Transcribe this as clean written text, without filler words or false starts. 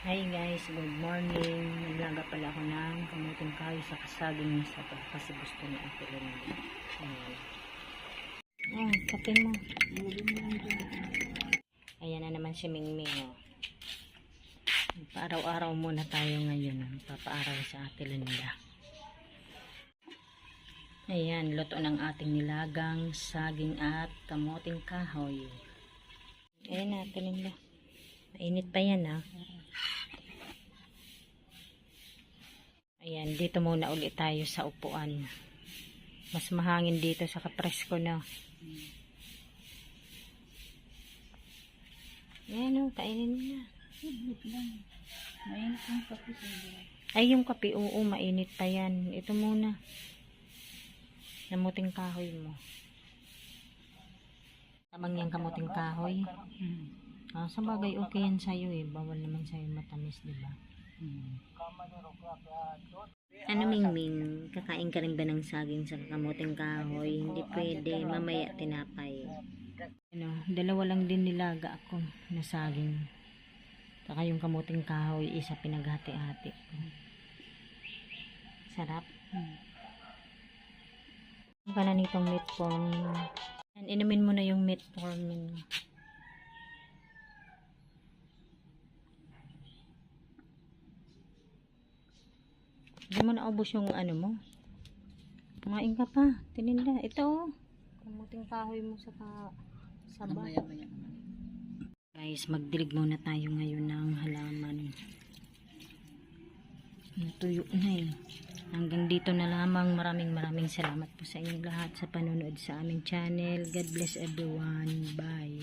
Hi guys, good morning. Naglaga pala ako ng kamuting kahoy sa kasaging na sapa kasi gusto ni Ate Linda. Kape mo. Ayan na naman si Mingming. Araw-araw muna tayo ngayon. Papaaraw sa Ate Linda. Ayan, luto ng ating nilagang saging at kamuting kahoy. Ayan na, Ate Linda. Mainit pa yan ha. Ayan, dito muna ulit tayo sa upuan. Mas mahangin dito sa kapresko na. Ayan o, kainin na. Mainit ang kape. Ay, yung kape, oo, mainit pa yan. Ito muna. Kamuting kahoy mo. Tamang yung kamuting kahoy. Sa bagay, okay yan sa'yo eh. Bawal naman sa'yo matamis, diba? Ano Mingming, kakain ka rin ba ng saging sa kamuting kahoy? Hindi pwede, mamaya tinapay. Dalawa lang din nilaga ako na saging. Saka yung kamuting kahoy, isa pinaghati-hati. Sarap. Ang na nitong metformin. Inumin mo na yung metformin. Hindi mo naubos yung ano mo. Kumain ka pa. Tininda. Ito oh. Kamuting kahoy mo sa saba. Guys, magdilig muna tayo ngayon ng halaman. Natuyo na eh. Hanggang dito na lamang. Maraming salamat po sa inyong lahat sa panonood sa aming channel. God bless everyone. Bye.